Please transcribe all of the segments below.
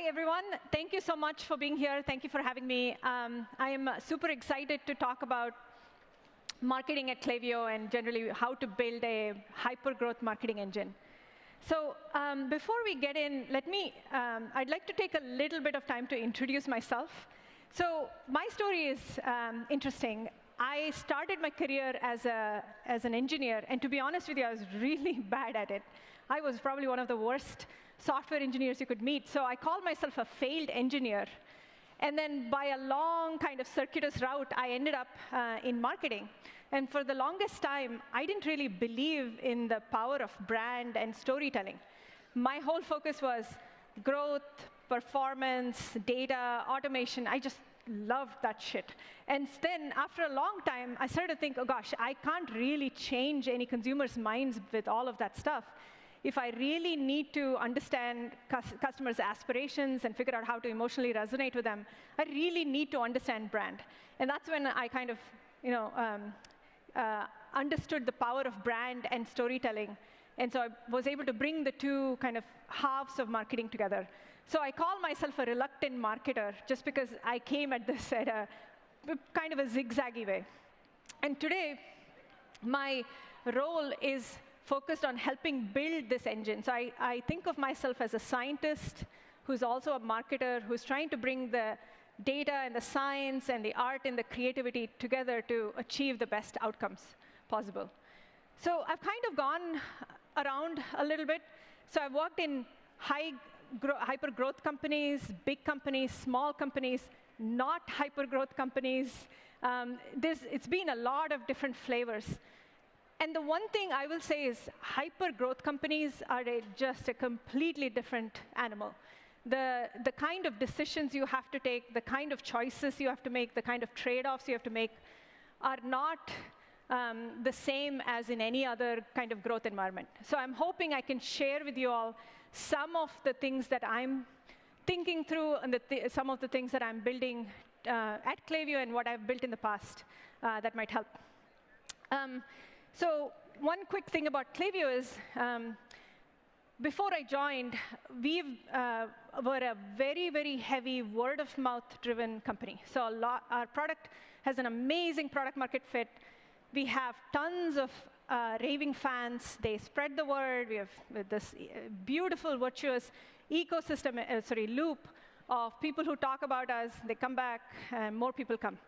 everyone. Thank you so much for being here. Thank you for having me. I am super excited to talk about marketing at Klaviyo and generally how to build a hyper-growth marketing engine. So before we get in, I'd like to take a little bit of time to introduce myself. So my story is interesting. I started my career as an engineer, and to be honest with you, I was really bad at it. I was probably one of the worst software engineers you could meet. So I called myself a failed engineer. And then by a long kind of circuitous route, I ended up in marketing. And for the longest time, I didn't really believe in the power of brand and storytelling. My whole focus was growth, performance, data, automation. I just loved that shit. And then after a long time, I started to think, oh gosh, I can't really change any consumers' minds with all of that stuff. If I really need to understand customers' aspirations and figure out how to emotionally resonate with them, I really need to understand brand. And that's when I kind of understood the power of brand and storytelling. And so I was able to bring the two kind of halves of marketing together. So I call myself a reluctant marketer just because I came at this at a kind of a zigzaggy way. And today, my role is focused on helping build this engine. So I think of myself as a scientist who's also a marketer, who's trying to bring the data and the science and the art and the creativity together to achieve the best outcomes possible. So I've kind of gone around a little bit. So I've worked in hyper-growth companies, big companies, small companies, not hyper-growth companies. It's been a lot of different flavors. And the one thing I will say is hyper-growth companies are just a completely different animal. The kind of decisions you have to take, the kind of choices you have to make, the kind of trade-offs you have to make are not the same as in any other kind of growth environment. So I'm hoping I can share with you all some of the things that I'm thinking through and some of the things that I'm building at Klaviyo and what I've built in the past that might help. So one quick thing about Klaviyo is, before I joined, we were a very, very heavy word-of-mouth driven company. So our product has an amazing product market fit. We have tons of raving fans. They spread the word. We have this beautiful, virtuous ecosystem, loop of people who talk about us. They come back, and more people come.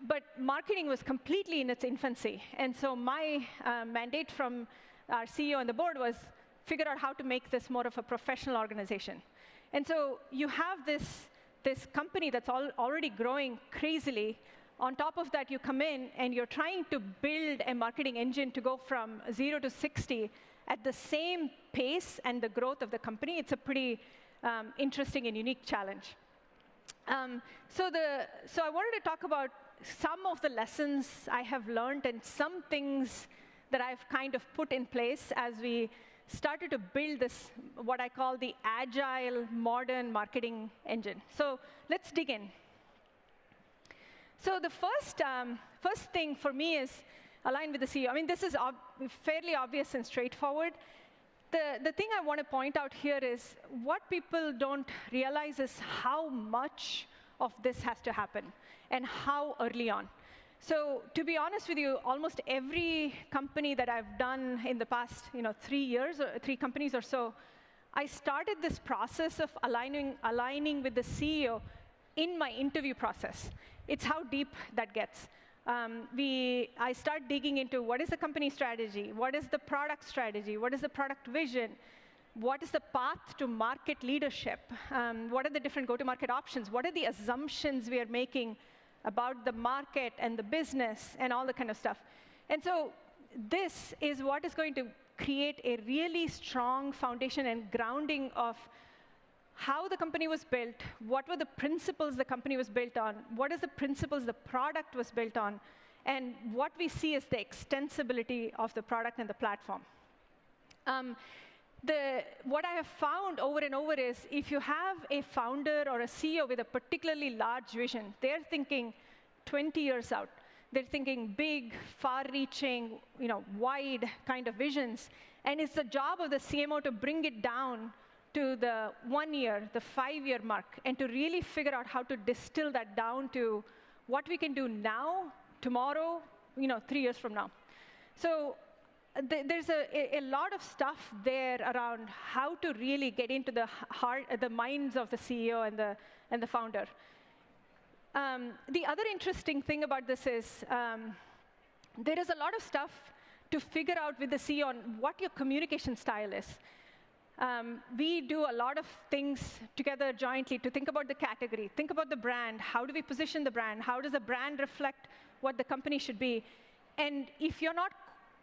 But marketing was completely in its infancy. And so my mandate from our CEO and the board was figure out how to make this more of a professional organization. And so you have this company that's already growing crazily. On top of that, you come in, and you're trying to build a marketing engine to go from 0 to 60 at the same pace and the growth of the company. It's a pretty interesting and unique challenge. So I wanted to talk about some of the lessons I have learned and some things that I've kind of put in place as we started to build this, what I call the agile, modern marketing engine. So let's dig in. So the first thing for me is align with the CEO. I mean, this is fairly obvious and straightforward. The thing I want to point out here is what people don't realize is how much of this has to happen and how early on. So to be honest with you, almost every company that I've done in the past 3 years, or 3 companies or so, I started this process of aligning with the CEO in my interview process. It's how deep that gets. I start digging into what is the company strategy, what is the product strategy, what is the product vision, what is the path to market leadership, what are the different go-to-market options, what are the assumptions we are making about the market and the business and all the kind of stuff. And so this is what is going to create a really strong foundation and grounding of how the company was built, what were the principles the company was built on, what is the principles the product was built on, and what we see as the extensibility of the product and the platform. What I have found over and over is if you have a founder or a CEO with a particularly large vision, they're thinking 20 years out. They're thinking big, far-reaching, wide kind of visions. And it's the job of the CMO to bring it down to the 1 year, the 5-year mark, and to really figure out how to distill that down to what we can do now, tomorrow, 3 years from now. So there's a lot of stuff there around how to really get into the minds of the CEO and the founder. The other interesting thing about this is there is a lot of stuff to figure out with the CEO on what your communication style is. We do a lot of things together jointly to think about the category, think about the brand, how do we position the brand, how does the brand reflect what the company should be. And if you're not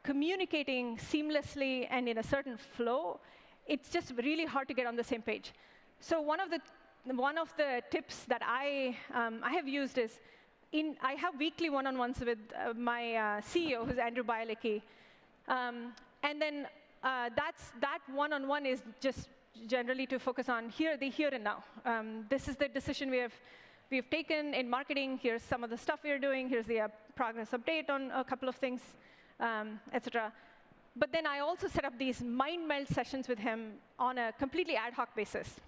communicating seamlessly and in a certain flow, it's just really hard to get on the same page. So one of the tips that I have used is, I have weekly one-on-ones with my CEO, who's Andrew Bialecki. And then that one-on-one is just generally to focus on the here and now. This is the decision we've taken in marketing. Here's some of the stuff we're doing. Here's the progress update on a couple of things, et cetera. But then I also set up these mind meld sessions with him on a completely ad hoc basis.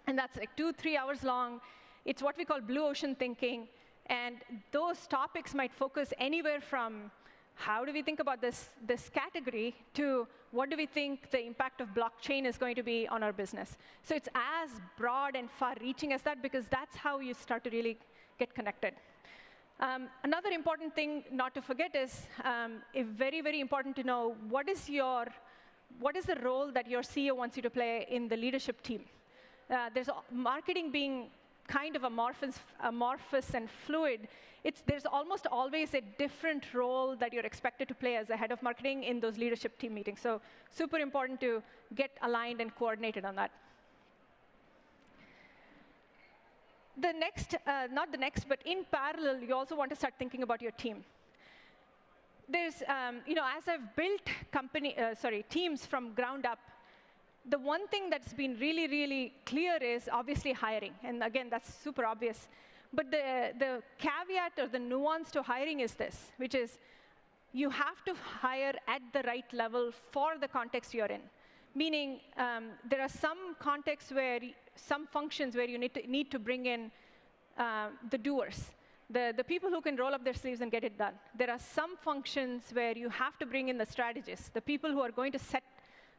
And that's like 2-3 hours long. It's what we call blue ocean thinking. And those topics might focus anywhere from how do we think about this category to what do we think the impact of blockchain is going to be on our business. So it's as broad and far-reaching as that, because that's how you start to really get connected. Another important thing not to forget is very, very important to know what is the role that your CEO wants you to play in the leadership team. There's marketing being kind of amorphous and fluid. There's almost always a different role that you're expected to play as a head of marketing in those leadership team meetings. So super important to get aligned and coordinated on that. But in parallel, you also want to start thinking about your team. There's, as I've built teams from ground up, the one thing that's been really, really clear is obviously hiring. And again, that's super obvious. But the caveat or the nuance to hiring is this, which is you have to hire at the right level for the context you're in. Meaning, there are some contexts some functions where you need to bring in the doers, the people who can roll up their sleeves and get it done. There are some functions where you have to bring in the strategists, the people who are going to set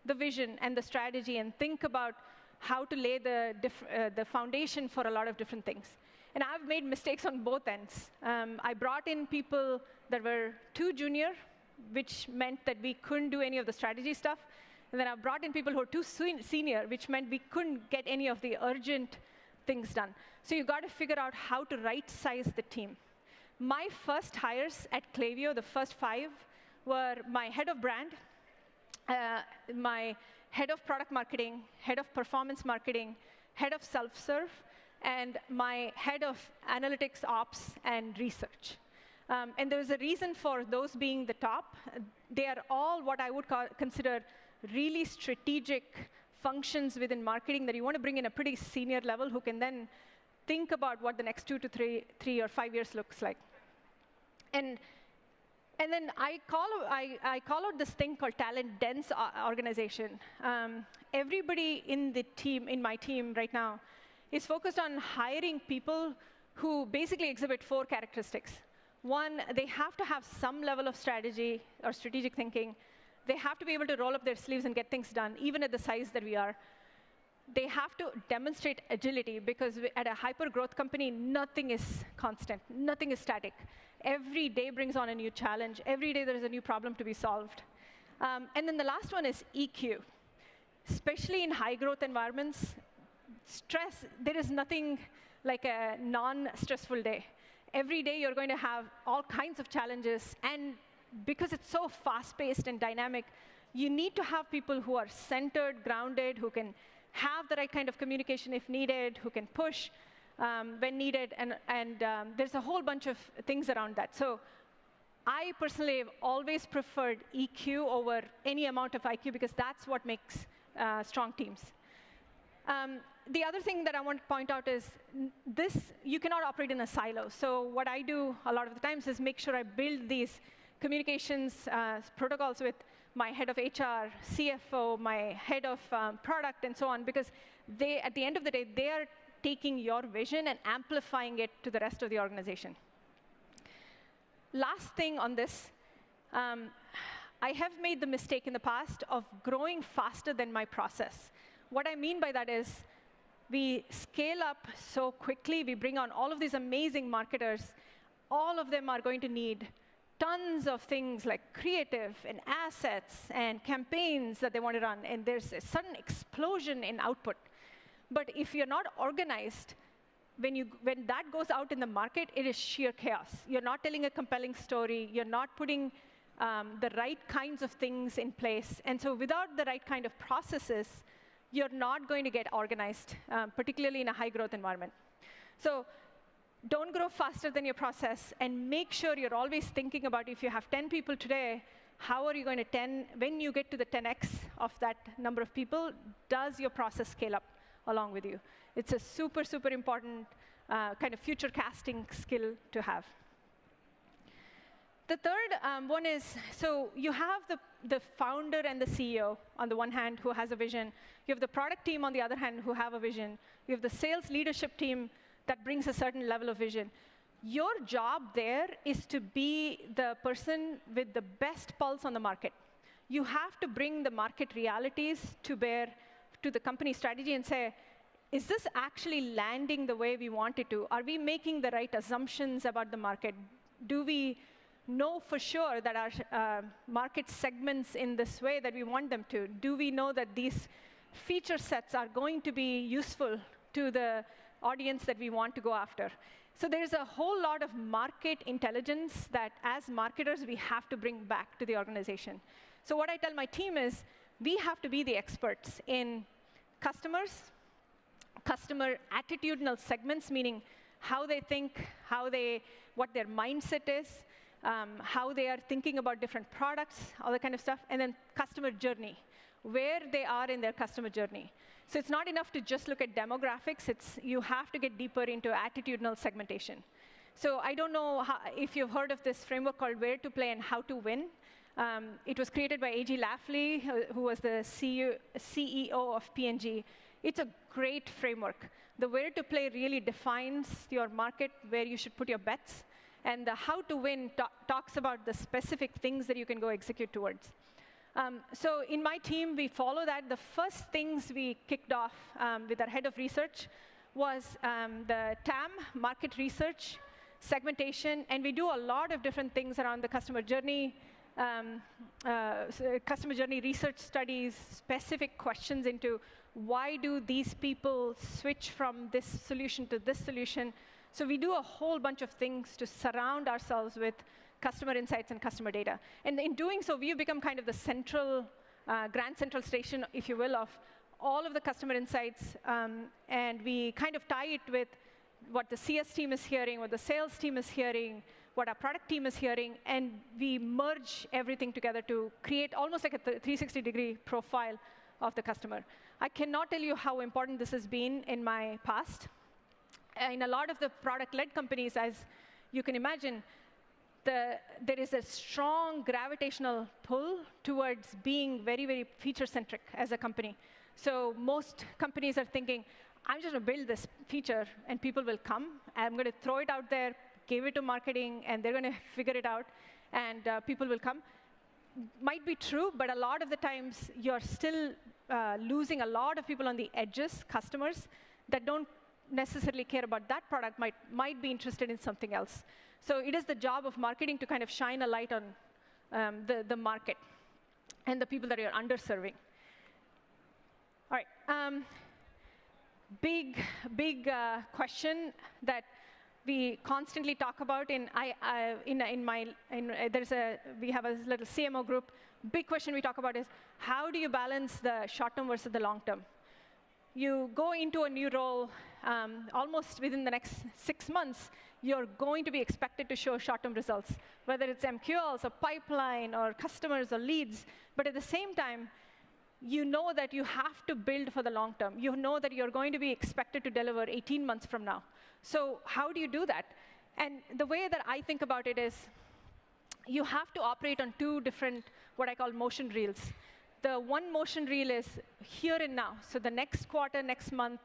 the vision and the strategy and think about how to lay the foundation for a lot of different things. And I've made mistakes on both ends. I brought in people that were too junior, which meant that we couldn't do any of the strategy stuff. And then I brought in people who were too senior, which meant we couldn't get any of the urgent things done. So you got to figure out how to right-size the team. My first hires at Klaviyo, the first 5, were my head of brand, my head of product marketing, head of performance marketing, head of self-serve, and my head of analytics, ops, and research. And there's a reason for those being the top. They are all what I would consider really strategic functions within marketing that you want to bring in a pretty senior level who can then think about what the next 2 to 3 or 5 years looks like. And then I call out this thing called talent dense organization. Everybody in my team right now is focused on hiring people who basically exhibit 4 characteristics. One, they have to have some level of strategy or strategic thinking. They have to be able to roll up their sleeves and get things done, even at the size that we are. They have to demonstrate agility, because at a hyper-growth company, nothing is constant. Nothing is static. Every day brings on a new challenge. Every day there is a new problem to be solved. And then the last one is EQ. Especially in high-growth environments, stress, there is nothing like a non-stressful day. Every day you're going to have all kinds of challenges, and because it's so fast-paced and dynamic, you need to have people who are centered, grounded, who can have the right kind of communication if needed, who can push when needed, and there's a whole bunch of things around that. So I personally have always preferred EQ over any amount of IQ, because that's what makes strong teams. The other thing that I want to point out is you cannot operate in a silo. So what I do a lot of the times is make sure I build these communications protocols with my head of HR, CFO, my head of product, and so on, because they, at the end of the day, they are taking your vision and amplifying it to the rest of the organization. Last thing on this, I have made the mistake in the past of growing faster than my process. What I mean by that is we scale up so quickly. We bring on all of these amazing marketers. All of them are going to need tons of things like creative and assets and campaigns that they want to run. And there's a sudden explosion in output. But if you're not organized, when that goes out in the market, it is sheer chaos. You're not telling a compelling story. You're not putting the right kinds of things in place. And so without the right kind of processes, you're not going to get organized, particularly in a high-growth environment. So don't grow faster than your process, and make sure you're always thinking about, if you have 10 people today, how are you going to when you get to the 10x of that number of people, does your process scale up along with you? It's a super, super important kind of future casting skill to have. The third one is, so you have the founder and the CEO on the one hand who has a vision. You have the product team on the other hand who have a vision. You have the sales leadership team that brings a certain level of vision. Your job there is to be the person with the best pulse on the market. You have to bring the market realities to bear to the company strategy and say, is this actually landing the way we want it to? Are we making the right assumptions about the market? Do we know for sure that our market segments in this way that we want them to? Do we know that these feature sets are going to be useful to the audience that we want to go after? So there's a whole lot of market intelligence that, as marketers, we have to bring back to the organization. So what I tell my team is, we have to be the experts in customers, customer attitudinal segments, meaning how they think, what their mindset is, how they are thinking about different products, all that kind of stuff, and then customer journey, where they are in their customer journey. So it's not enough to just look at demographics. You have to get deeper into attitudinal segmentation. So I don't know if you've heard of this framework called Where to Play and How to Win. It was created by A.G. Lafley, who was the CEO of P&G. It's a great framework. The Where to Play really defines your market, where you should put your bets. And the How to Win talks about the specific things that you can go execute towards. So in my team, we follow that. The first things we kicked off with our head of research was the TAM, market research, segmentation, and we do a lot of different things around the customer journey research studies, specific questions into why do these people switch from this solution to this solution. So we do a whole bunch of things to surround ourselves with customer insights and customer data. And in doing so, we've become kind of the central, grand central station, if you will, of all of the customer insights. And we kind of tie it with what the CS team is hearing, what the sales team is hearing, what our product team is hearing, and we merge everything together to create almost like a 360-degree profile of the customer. I cannot tell you how important this has been in my past. In a lot of the product-led companies, as you can imagine, there is a strong gravitational pull towards being very, very feature-centric as a company. So most companies are thinking, I'm just going to build this feature, and people will come. I'm going to throw it out there, give it to marketing, and they're going to figure it out, and people will come. Might be true, but a lot of the times, you're still losing a lot of people on the edges, customers, that don't necessarily care about that product, might be interested in something else. So it is the job of marketing to kind of shine a light on the market and the people that you're underserving. All right. Big question that we constantly talk about we have a little CMO group. Big question we talk about is, how do you balance the short term versus the long term? You go into a new role, almost within the next 6 months, you're going to be expected to show short-term results, whether it's MQLs or pipeline or customers or leads. But at the same time, you know that you have to build for the long term. You know that you're going to be expected to deliver 18 months from now. So how do you do that? And the way that I think about it is, you have to operate on two different what I call motion reels. The one motion reel is here and now. So the next quarter, next month,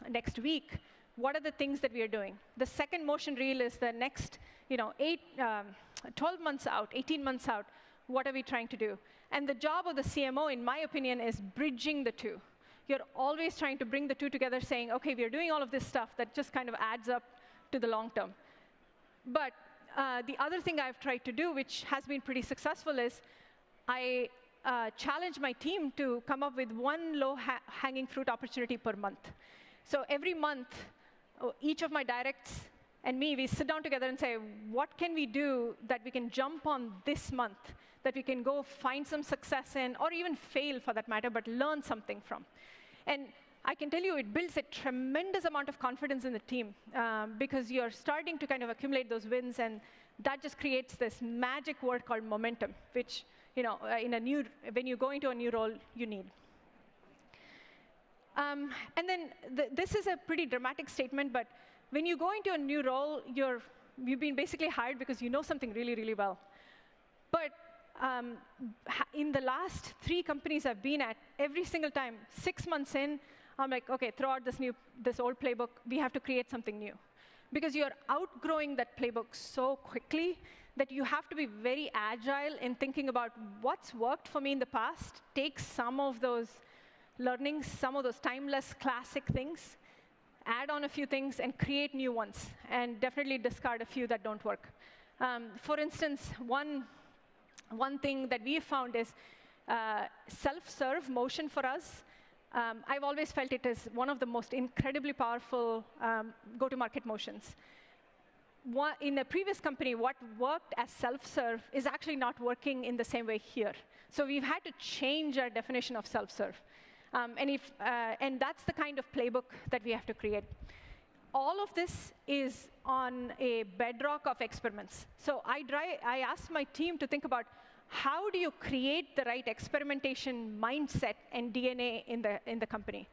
next week, what are the things that we are doing? The second motion reel is the next 12 months out, 18 months out, what are we trying to do? And the job of the CMO, in my opinion, is bridging the two. You're always trying to bring the two together, saying, OK, we are doing all of this stuff that just kind of adds up to the long term. But the other thing I've tried to do, which has been pretty successful, is I challenge my team to come up with one low-hanging fruit opportunity per month. So every month, each of my directs and me, we sit down together and say, what can we do that we can jump on this month, that we can go find some success in, or even fail for that matter, but learn something from? And I can tell you, it builds a tremendous amount of confidence in the team, because you're starting to kind of accumulate those wins, and that just creates this magic word called momentum, which when you go into a new role, you need. And then this is a pretty dramatic statement, but when you go into a new role, you've been basically hired because you know something really, really well. But in the last 3 companies I've been at, every single time, 6 months in, I'm like, OK, throw out this old playbook. We have to create something new. Because you're outgrowing that playbook so quickly that you have to be very agile in thinking about what's worked for me in the past, take some of those learnings, some of those timeless classic things, add on a few things, and create new ones, and definitely discard a few that don't work. For instance, one thing that we found is self-serve motion for us. I've always felt it is one of the most incredibly powerful go-to-market motions. In a previous company, what worked as self-serve is actually not working in the same way here. So we've had to change our definition of self-serve. And that's the kind of playbook that we have to create. All of this is on a bedrock of experiments. So I asked my team to think about how do you create the right experimentation mindset and DNA in the company.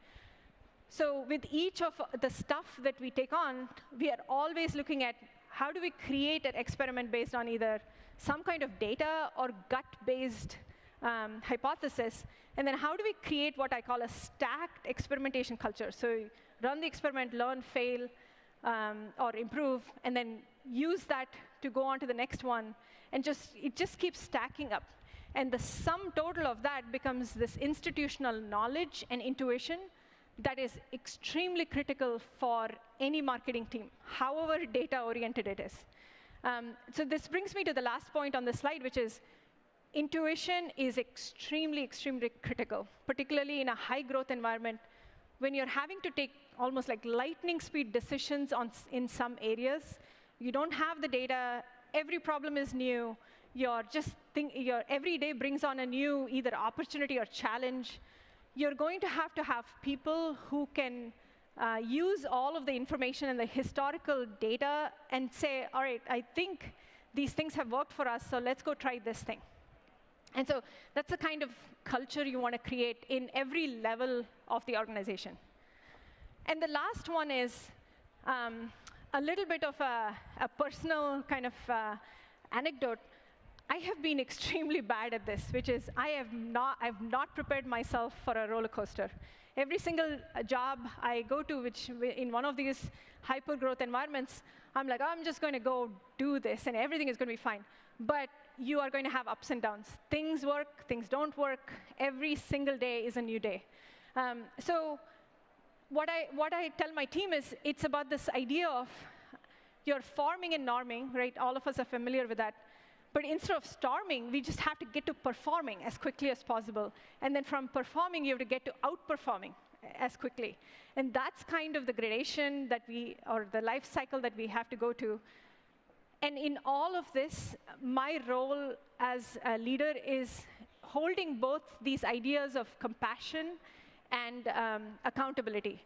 So with each of the stuff that we take on, we are always looking at how do we create an experiment based on either some kind of data or gut-based hypothesis, and then how do we create what I call a stacked experimentation culture? So run the experiment, learn, fail, or improve, and then use that to go on to the next one, and it just keeps stacking up. And the sum total of that becomes this institutional knowledge and intuition that is extremely critical for any marketing team, however data-oriented it is. So this brings me to the last point on the slide, which is intuition is extremely, extremely critical, particularly in a high-growth environment when you're having to take almost like lightning speed decisions in some areas. You don't have the data. Every problem is new. Your every day brings on a new either opportunity or challenge. You're going to have people who can use all of the information and the historical data and say, all right, I think these things have worked for us, so let's go try this thing. And so that's the kind of culture you want to create in every level of the organization. And the last one is a little bit of a personal kind of anecdote. I have been extremely bad at this, which is I've not prepared myself for a roller coaster. Every single job I go to, which in one of these hyper-growth environments, I'm like, oh, I'm just going to go do this, and everything is going to be fine. But you are going to have ups and downs. Things work, things don't work. Every single day is a new day. So what I tell my team is it's about this idea of you're forming and norming, right? All of us are familiar with that. But instead of storming, we just have to get to performing as quickly as possible. And then from performing, you have to get to outperforming as quickly. And that's kind of the gradation or the life cycle that we have to go to. And in all of this, my role as a leader is holding both these ideas of compassion and accountability.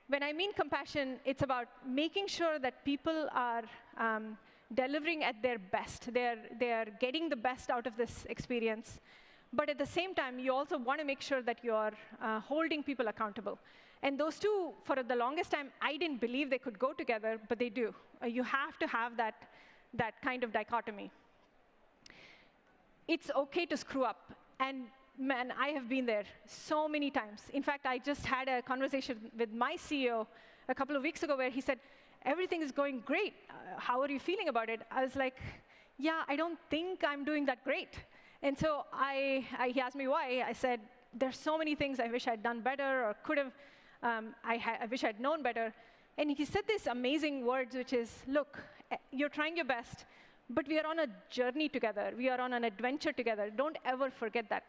When I mean compassion, it's about making sure that people are delivering at their best. They're getting the best out of this experience. But at the same time, you also want to make sure that you're holding people accountable. And those two, for the longest time, I didn't believe they could go together, but they do. You have to have that kind of dichotomy. it's OK to screw up. And man, I have been there so many times. In fact, I just had a conversation with my CEO a couple of weeks ago where he said, everything is going great. How are you feeling about it? I was like, yeah, I don't think I'm doing that great. And so he asked me why. I said, there's so many things I wish I'd done better or could have. I wish I'd known better. And he said these amazing words, which is, look, you're trying your best, but we are on a journey together. We are on an adventure together. Don't ever forget that.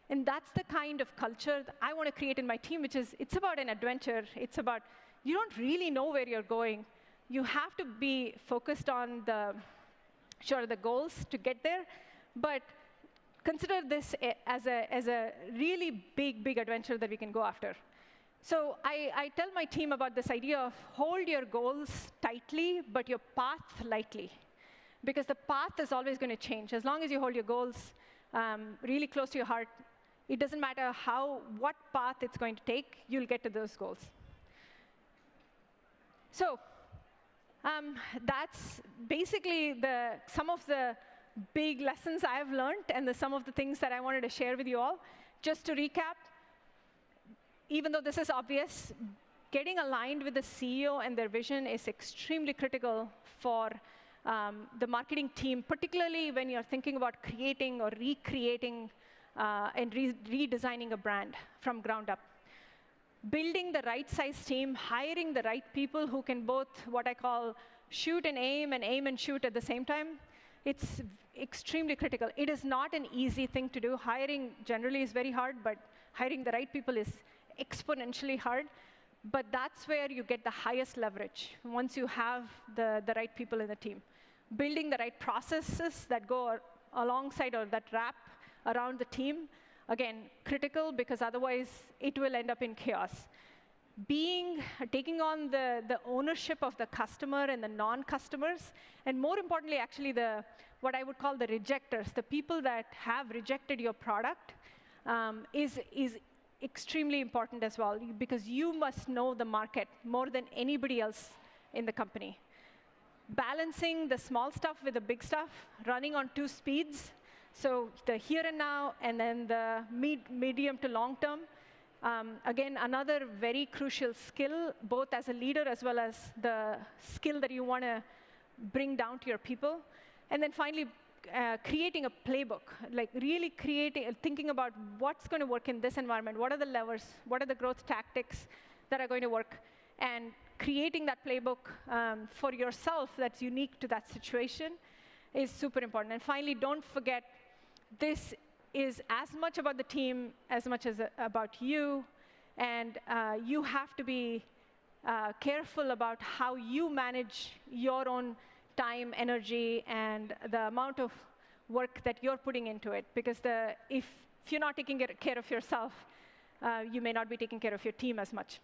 And that's the kind of culture that I want to create in my team, which is, it's about an adventure. It's about, you don't really know where you're going. You have to be focused on the goals to get there, but consider this as a really big adventure that we can go after. So I tell my team about this idea of hold your goals tightly, but your path lightly. Because the path is always going to change. As long as you hold your goals really close to your heart, it doesn't matter what path it's going to take, you'll get to those goals. So that's basically some of the big lessons I've learned and some of the things that I wanted to share with you all. Just to recap, even though this is obvious, getting aligned with the CEO and their vision is extremely critical for the marketing team, particularly when you're thinking about creating or recreating and redesigning a brand from ground up. Building the right size team, hiring the right people who can both, what I call, shoot and aim and shoot at the same time, it's extremely critical. It is not an easy thing to do. Hiring generally is very hard, but hiring the right people is exponentially hard. But that's where you get the highest leverage, once you have the right people in the team. Building the right processes that go alongside or that wrap around the team, again, critical, because otherwise it will end up in chaos. Taking on the ownership of the customer and the non-customers, and more importantly, actually, what I would call the rejectors, the people that have rejected your product, is extremely important as well, because you must know the market more than anybody else in the company. Balancing the small stuff with the big stuff, running on 2 speeds, so the here and now, and then the medium to long term. Again, another very crucial skill, both as a leader as well as the skill that you want to bring down to your people. And then finally, creating a playbook, like really thinking about what's going to work in this environment, what are the levers, what are the growth tactics that are going to work, and creating that playbook for yourself that's unique to that situation is super important. And finally, don't forget, this is as much about the team as much as about you, and you have to be careful about how you manage your own time, energy, and the amount of work that you're putting into it. Because if you're not taking care of yourself, you may not be taking care of your team as much.